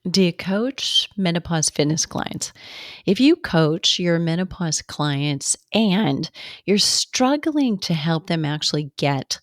Do you coach menopause fitness clients? If you coach your menopause clients and you're struggling to help them actually get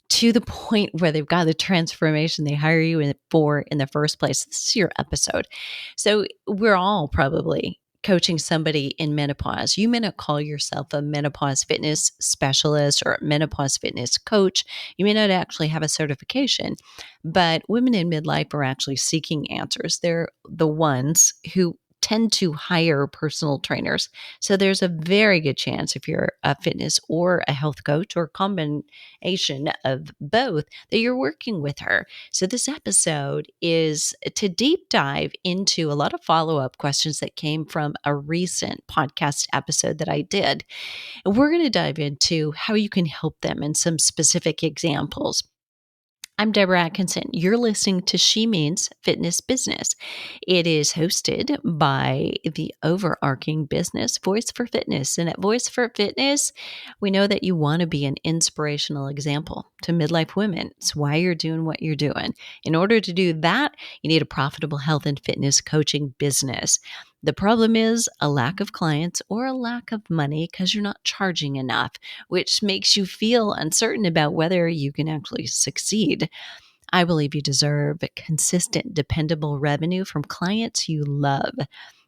to the point where they've got the transformation they hire you for in the first place, this is your episode. So, we're all probably coaching somebody in menopause. You may not call yourself a menopause fitness specialist or a menopause fitness coach. You may not actually have a certification, but women in midlife are actually seeking answers. They're the ones who tend to hire personal trainers. So there's a very good chance if you're a fitness or a health coach or a combination of both that you're working with her. So this episode is to deep dive into a lot of follow-up questions that came from a recent podcast episode that I did. And we're going to dive into how you can help them and some specific examples. I'm Deborah Atkinson. You're listening to She Means Fitness Business. It is hosted by the overarching business Voice for Fitness. And at Voice for Fitness, we know that you want to be an inspirational example to midlife women. It's why you're doing what you're doing. In order to do that, you need a profitable health and fitness coaching business. The problem is a lack of clients or a lack of money because you're not charging enough, which makes you feel uncertain about whether you can actually succeed. I believe you deserve consistent, dependable revenue from clients you love.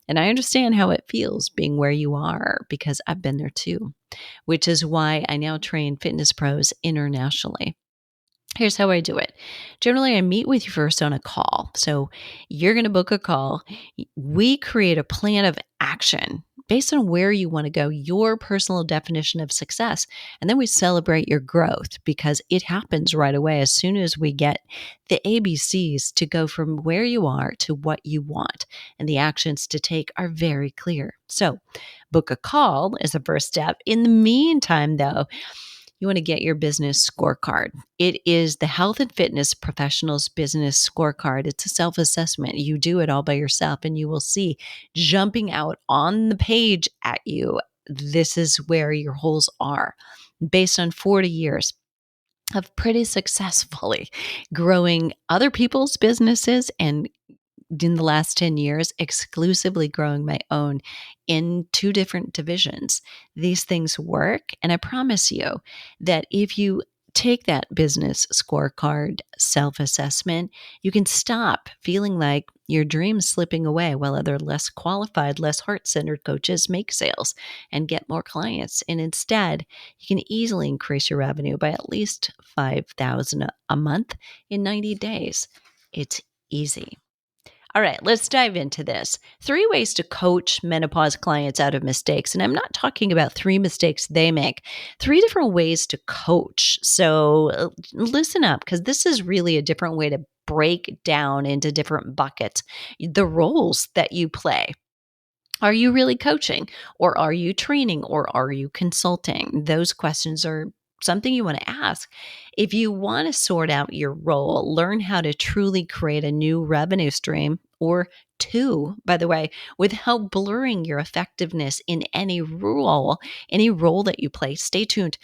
And I understand how it feels being where you are because I've been there too, which is why I now train fitness pros internationally. Here's how I do it. Generally, I meet with you first on a call. So you're going to book a call. We create a plan of action based on where you want to go, your personal definition of success. And then we celebrate your growth because it happens right away as soon as we get the ABCs to go from where you are to what you want. And the actions to take are very clear. So book a call is the first step. In the meantime, though, you want to get your business scorecard. It is the health and fitness professionals business scorecard. It's a self-assessment. You do it all by yourself and you will see jumping out on the page at you. This is where your holes are based on 40 years of pretty successfully growing other people's businesses and in the last 10 years, exclusively growing my own in two different divisions. These things work. And I promise you that if you take that business scorecard self-assessment, you can stop feeling like your dream's slipping away while other less qualified, less heart-centered coaches make sales and get more clients. And instead, you can easily increase your revenue by at least $5,000 a month in 90 days. It's easy. All right, let's dive into this. 3 ways to coach menopause clients out of mistakes. And I'm not talking about 3 mistakes they make, 3 different ways to coach. So listen up, because this is really a different way to break down into different buckets the roles that you play. Are you really coaching, or are you training, or are you consulting? Those questions are something you want to ask. If you want to sort out your role, learn how to truly create a new revenue stream or 2, by the way, without blurring your effectiveness in any role that you play. Stay tuned.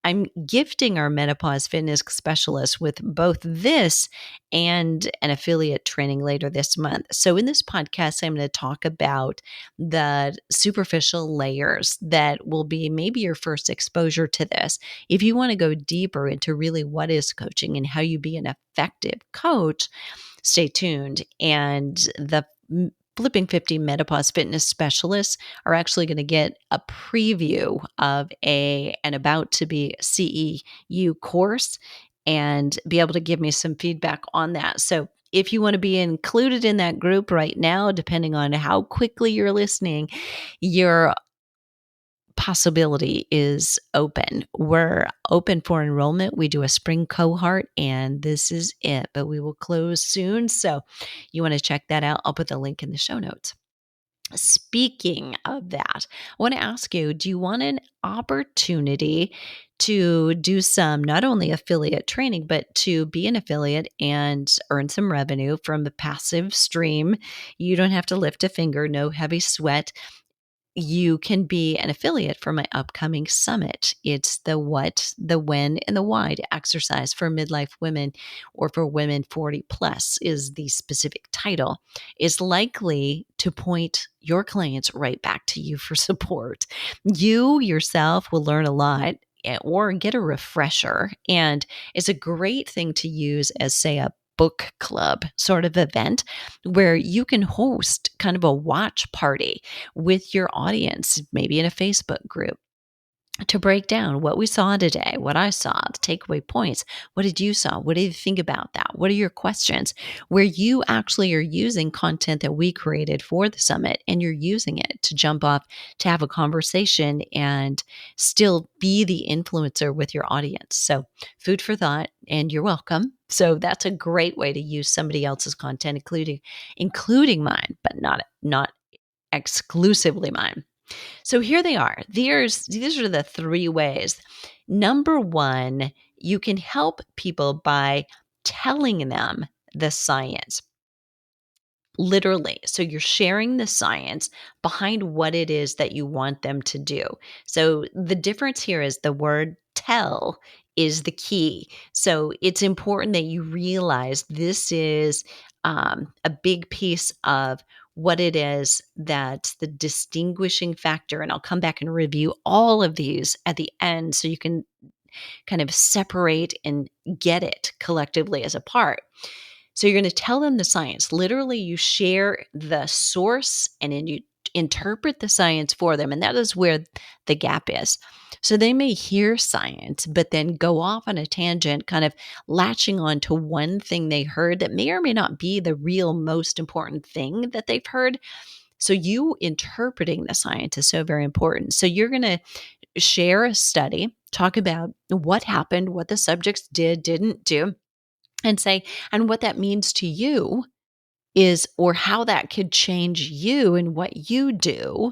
I'm gifting our menopause fitness specialists with both this and an affiliate training later this month. So, in this podcast, I'm going to talk about the superficial layers that will be maybe your first exposure to this. If you want to go deeper into really what is coaching and how you be an effective coach, stay tuned. And the Flipping 50 Menopause Fitness Specialists are actually going to get a preview of an about to be CEU course and be able to give me some feedback on that. So if you want to be included in that group right now, depending on how quickly you're listening, your possibility is open. We're open for enrollment. We do a spring cohort and this is it, but we will close soon. So you want to check that out. I'll put the link in the show notes. Speaking of that, I want to ask you, do you want an opportunity to do some not only affiliate training, but to be an affiliate and earn some revenue from a passive stream? You don't have to lift a finger, no heavy sweat. you can be an affiliate for my upcoming summit. It's the what, the when, and the why to exercise for midlife women or for women 40 plus is the specific title, is likely to point your clients right back to you for support. You yourself will learn a lot or get a refresher. And it's a great thing to use as, say, a book club sort of event where you can host kind of a watch party with your audience, maybe in a Facebook group, to break down what we saw today, what I saw, the takeaway points. What did you saw? What did you think about that? What are your questions? Where you actually are using content that we created for the summit and you're using it to jump off to have a conversation and still be the influencer with your audience. So, food for thought, and you're welcome. So that's a great way to use somebody else's content, including mine, but not exclusively mine. So here they are. These are the three ways. Number one, you can help people by telling them the science. Literally. So you're sharing the science behind what it is that you want them to do. So the difference here is the word tell is the key. So it's important that you realize this is a big piece of what it is that's the distinguishing factor. And I'll come back and review all of these at the end so you can kind of separate and get it collectively as a part. So you're going to tell them the science. Literally, you share the source and then you interpret the science for them. And that is where the gap is. So they may hear science, but then go off on a tangent, kind of latching on to one thing they heard that may or may not be the real most important thing that they've heard. So you interpreting the science is so very important. So you're going to share a study, talk about what happened, what the subjects did, didn't do, and say, and what that means to you is, or how that could change you and what you do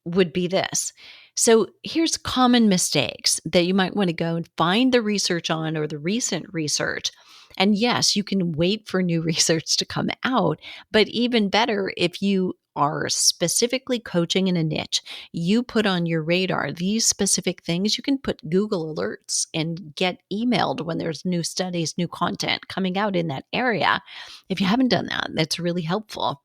would be this. So here's common mistakes that you might want to go and find the research on or the recent research. And yes, you can wait for new research to come out, but even better if you are specifically coaching in a niche, you put on your radar these specific things. You can put Google alerts and get emailed when there's new studies, new content coming out in that area. If you haven't done that, that's really helpful.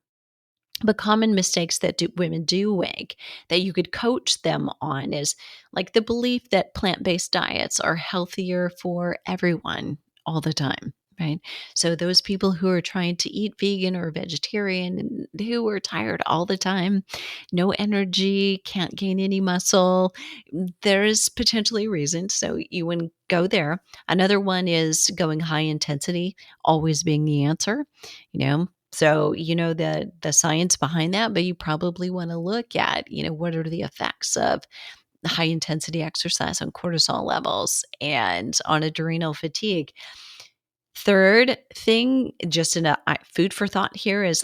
But common mistakes that women do make that you could coach them on is like the belief that plant-based diets are healthier for everyone all the time, right? So those people who are trying to eat vegan or vegetarian and who are tired all the time, no energy, can't gain any muscle, there is potentially a reason. So you wouldn't go there. Another one is going high intensity, always being the answer, you know, so you know the science behind that, but you probably want to look at, what are the effects of high intensity exercise on cortisol levels and on adrenal fatigue. Third thing, just in a food for thought here, is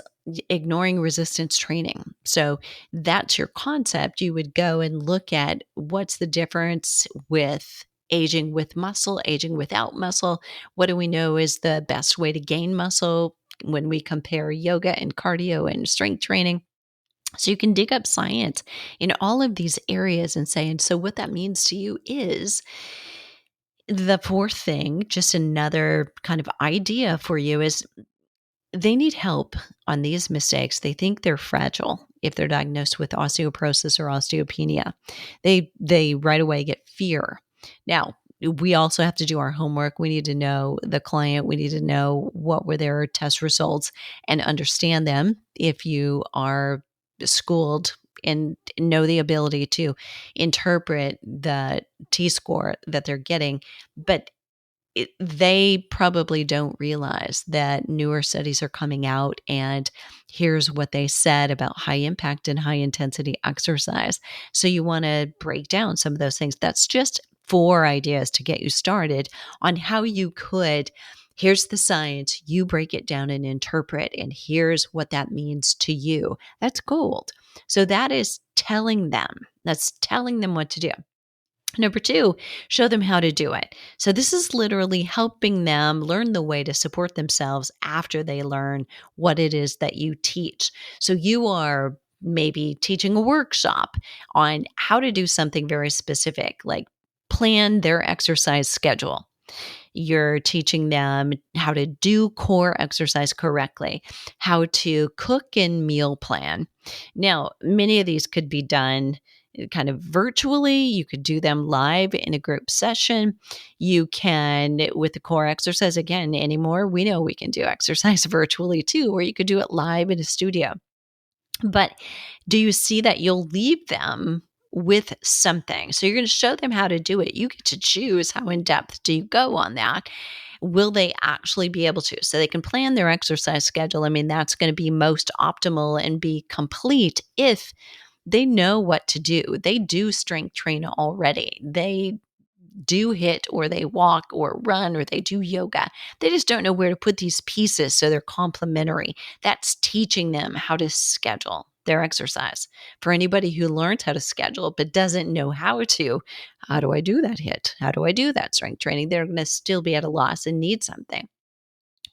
ignoring resistance training. So that's your concept. You would go and look at what's the difference with aging with muscle, aging without muscle. What do we know is the best way to gain muscle when we compare yoga and cardio and strength training? So you can dig up science in all of these areas and say, and so what that means to you is the fourth thing, just another kind of idea for you is they need help on these mistakes. They think they're fragile if they're diagnosed with osteoporosis or osteopenia. They right away get fear. Now, we also have to do our homework. We need to know the client. We need to know what were their test results and understand them if you are schooled and know the ability to interpret the T-score that they're getting. But they probably don't realize that newer studies are coming out and here's what they said about high impact and high intensity exercise. So you want to break down some of those things. That's just 4 ideas to get you started on how you could. Here's the science, you break it down and interpret, and here's what that means to you. That's gold. So that is telling them. That's telling them what to do. Number 2, show them how to do it. So this is literally helping them learn the way to support themselves after they learn what it is that you teach. So you are maybe teaching a workshop on how to do something very specific, like plan their exercise schedule. You're teaching them how to do core exercise correctly, how to cook and meal plan. Now, many of these could be done kind of virtually. You could do them live in a group session. You can, with the core exercise, again, anymore, we know we can do exercise virtually too, or you could do it live in a studio. But do you see that you'll leave them with something? So you're going to show them how to do it. You get to choose how in depth do you go on that. Will they actually be able to? So they can plan their exercise schedule. I mean, that's going to be most optimal and be complete if they know what to do. They do strength train already. They do hit or they walk or run or they do yoga. They just don't know where to put these pieces so they're complementary. That's teaching them how to schedule their exercise. For anybody who learns how to schedule but doesn't know how do I do that hit? How do I do that strength training? They're going to still be at a loss and need something.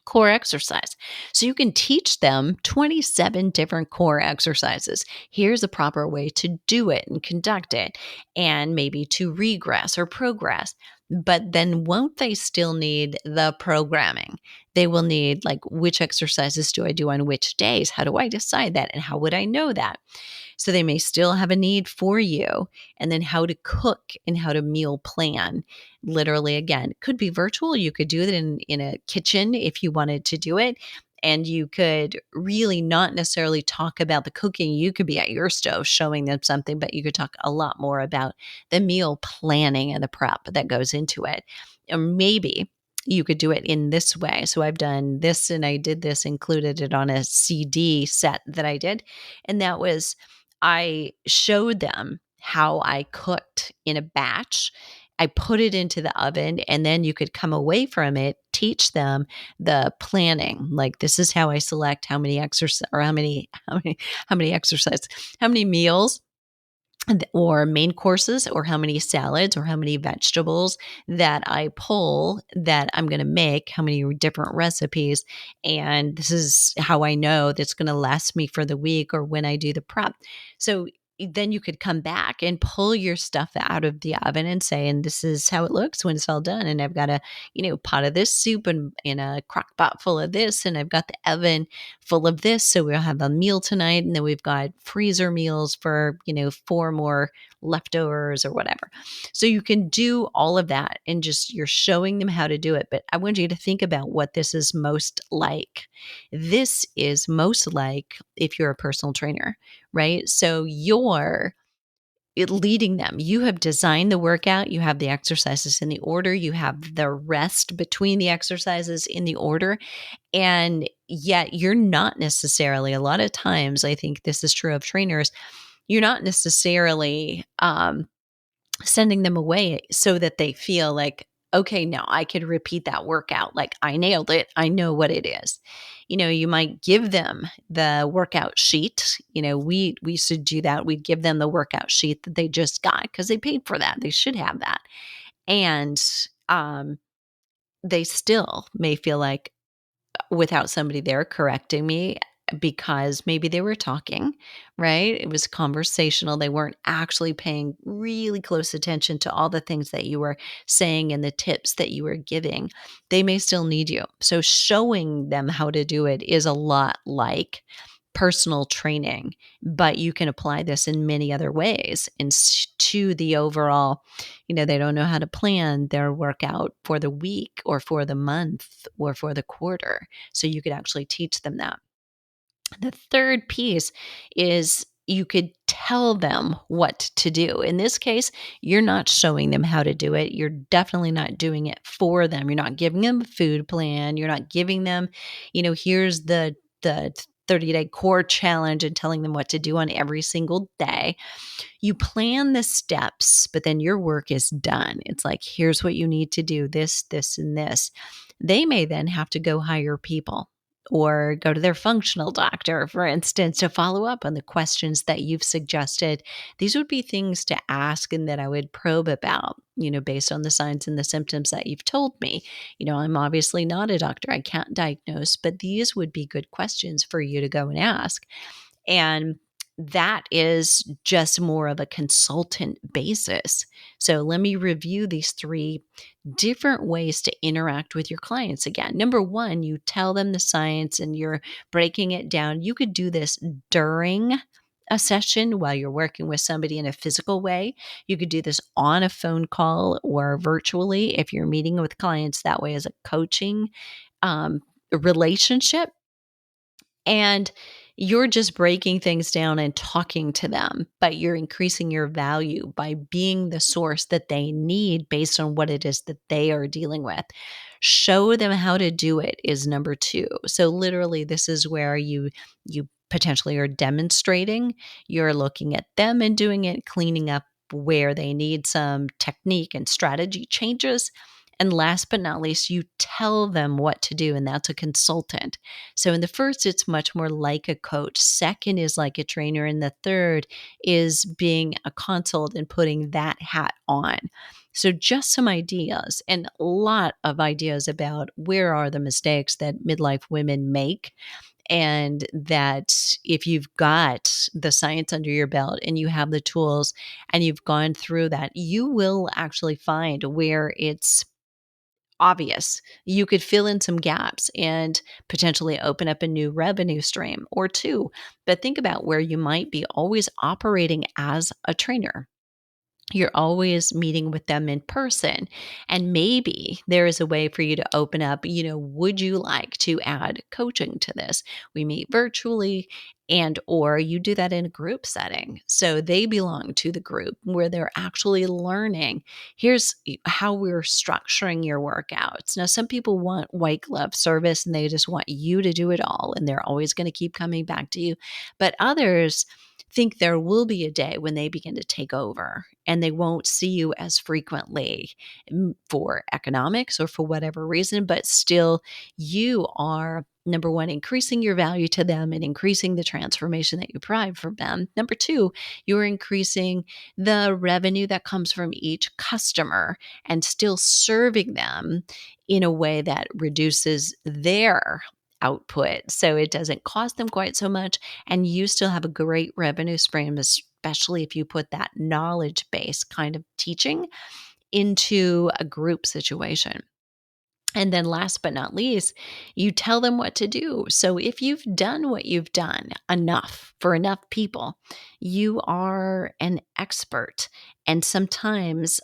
Core exercise. So you can teach them 27 different core exercises. Here's a proper way to do it and conduct it, and maybe to regress or progress. But then won't they still need the programming? They will need, like, which exercises do I do on which days? How do I decide that? And how would I know that? So they may still have a need for you, and then how to cook and how to meal plan. Literally, again, it could be virtual. You could do it in a kitchen if you wanted to do it. And you could really not necessarily talk about the cooking. You could be at your stove showing them something, but you could talk a lot more about the meal planning and the prep that goes into it. Or maybe you could do it in this way. So I've done this and I did this, included it on a CD set that I did. And that was, I showed them how I cooked in a batch. I put it into the oven, and then you could come away from it, teach them the planning. Like, this is how I select how many exercise or how many exercise, how many meals or main courses, or how many salads or how many vegetables that I pull that I'm going to make, how many different recipes. And this is how I know that's going to last me for the week or when I do the prep. So then you could come back and pull your stuff out of the oven and say, and this is how it looks when it's all done. And I've got a, pot of this soup and in a crock pot full of this. And I've got the oven full of this. So we'll have a meal tonight. And then we've got freezer meals for, 4 more leftovers or whatever. So you can do all of that and just, you're showing them how to do it. But I want you to think about what this is most like. This is most like if you're a personal trainer, right? So you're leading them. You have designed the workout, you have the exercises in the order, you have the rest between the exercises in the order, and yet you're not necessarily, a lot of times, I think this is true of trainers, you're not necessarily sending them away so that they feel like, okay, now I could repeat that workout. Like, I nailed it. I know what it is. You might give them the workout sheet. We used to do that. We'd give them the workout sheet that they just got because they paid for that. They should have that. And they still may feel like, without somebody there correcting me, because maybe they were talking, right? It was conversational. They weren't actually paying really close attention to all the things that you were saying and the tips that you were giving. They may still need you. So showing them how to do it is a lot like personal training, but you can apply this in many other ways and to the overall, they don't know how to plan their workout for the week or for the month or for the quarter. So you could actually teach them that. The third piece is you could tell them what to do. In this case, you're not showing them how to do it. You're definitely not doing it for them. You're not giving them a food plan. You're not giving them, here's the 30-day core challenge and telling them what to do on every single day. You plan the steps, but then your work is done. It's like, here's what you need to do, this, this, and this. They may then have to go hire people or go to their functional doctor, for instance, to follow up on the questions that you've suggested. These would be things to ask and that I would probe about, based on the signs and the symptoms that you've told me. I'm obviously not a doctor. I can't diagnose, but these would be good questions for you to go and ask. And that is just more of a consultant basis. So let me review these three different ways to interact with your clients again. Number one, you tell them the science and you're breaking it down. You could do this during a session while you're working with somebody in a physical way. You could do this on a phone call or virtually if you're meeting with clients that way as a coaching relationship. And you're just breaking things down and talking to them, but you're increasing your value by being the source that they need based on what it is that they are dealing with. Show them how to do it is number two. So literally this is where you potentially are demonstrating, you're looking at them and doing it, cleaning up where they need some technique and strategy changes. And last but not least, you tell them what to do, and that's a consultant. So in the first, it's much more like a coach. Second is like a trainer. And the third is being a consult and putting that hat on. So just some ideas and a lot of ideas about where are the mistakes that midlife women make. And that if you've got the science under your belt and you have the tools and you've gone through that, you will actually find where it's obvious. You could fill in some gaps and potentially open up a new revenue stream or two. But think about where you might be always operating as a trainer. You're always meeting with them in person. And maybe there is a way for you to open up, would you like to add coaching to this? We meet virtually and or you do that in a group setting. So they belong to the group where they're actually learning. Here's how we're structuring your workouts. Now, some people want white glove service and they just want you to do it all and they're always going to keep coming back to you. But others think there will be a day when they begin to take over and they won't see you as frequently for economics or for whatever reason, but still you are number one, increasing your value to them and increasing the transformation that you provide for them. Number two, you're increasing the revenue that comes from each customer and still serving them in a way that reduces their output. So it doesn't cost them quite so much. And you still have a great revenue stream, especially if you put that knowledge base kind of teaching into a group situation. And then last but not least, you tell them what to do. So if you've done what you've done enough for enough people, you are an expert. And sometimes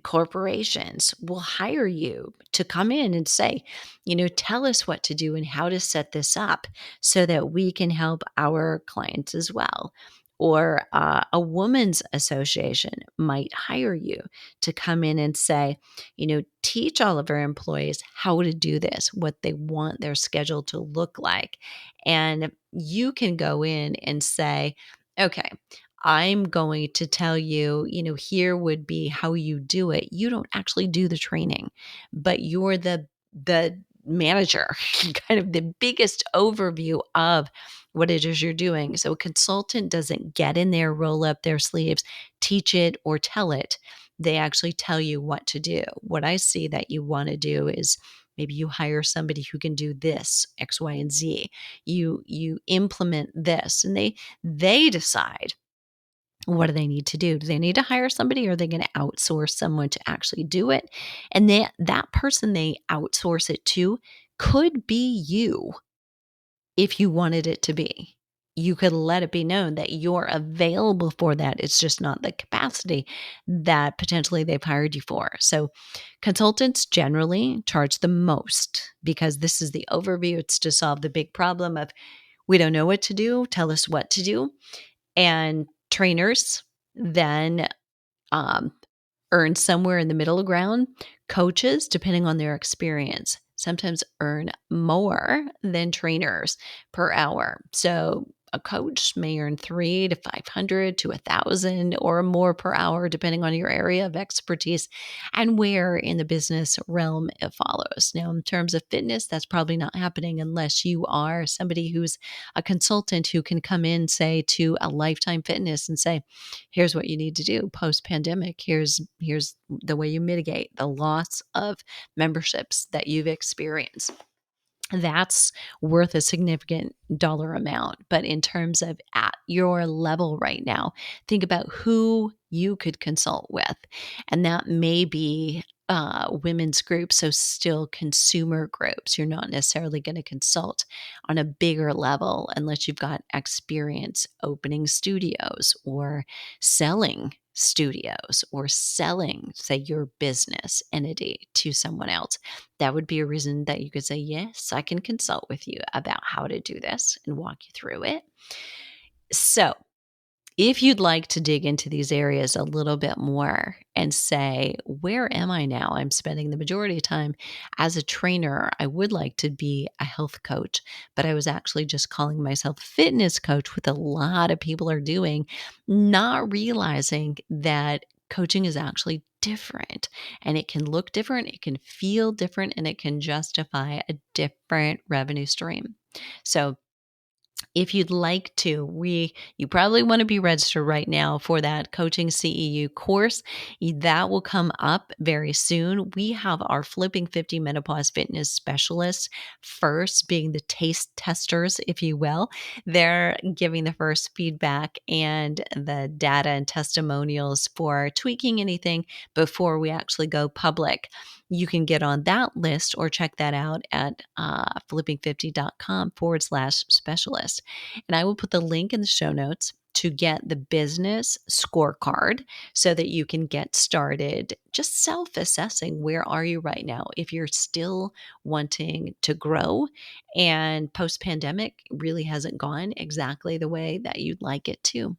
corporations will hire you to come in and say, tell us what to do and how to set this up so that we can help our clients as well. Or a women's association might hire you to come in and say, teach all of our employees how to do this, what they want their schedule to look like. And you can go in and say, okay, I'm going to tell you, here would be how you do it. You don't actually do the training, but you're the manager, kind of the biggest overview of what it is you're doing. So a consultant doesn't get in there, roll up their sleeves, teach it or tell it. They actually tell you what to do. What I see that you want to do is maybe you hire somebody who can do this, X, Y, and Z. You implement this and they decide what do they need to do? Do they need to hire somebody or are they going to outsource someone to actually do it? And that person they outsource it to could be you if you wanted it to be. You could let it be known that you're available for that. It's just not the capacity that potentially they've hired you for. So consultants generally charge the most because this is the overview. It's to solve the big problem of we don't know what to do. Tell us what to do. And trainers then um, earn somewhere in the middle ground. Coaches, depending on their experience, sometimes earn more than trainers per hour. So a coach may earn 300 to 500 to 1,000 or more per hour, depending on your area of expertise and where in the business realm it follows. Now, in terms of fitness, that's probably not happening unless you are somebody who's a consultant who can come in, say, to a Lifetime Fitness and say, here's what you need to do post-pandemic. Here's the way you mitigate the loss of memberships that you've experienced. that's worth a significant dollar amount. But in terms of at your level right now, think about who you could consult with. And that may be women's groups, so still consumer groups. You're not necessarily going to consult on a bigger level unless you've got experience opening studios or selling studios or selling, say, your business entity to someone else. That would be a reason that you could say, yes, I can consult with you about how to do this and walk you through it. So, if you'd like to dig into these areas a little bit more and say, where am I now? I'm spending the majority of time as a trainer. I would like to be a health coach, but I was actually just calling myself a fitness coach, with a lot of people are doing, not realizing that coaching is actually different and it can look different, it can feel different, and it can justify a different revenue stream. So, if you'd like to, you probably want to be registered right now for that coaching CEU course. That will come up very soon. We have our Flipping 50 Menopause Fitness Specialists first, being the taste testers, if you will. They're giving the first feedback and the data and testimonials for tweaking anything before we actually go public. You can get on that list or check that out at flipping50.com/specialist. And I will put the link in the show notes to get the business scorecard so that you can get started just self assessing. Where are you right now? If you're still wanting to grow and post pandemic really hasn't gone exactly the way that you'd like it to,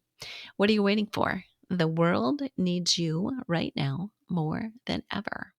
what are you waiting for? The world needs you right now more than ever.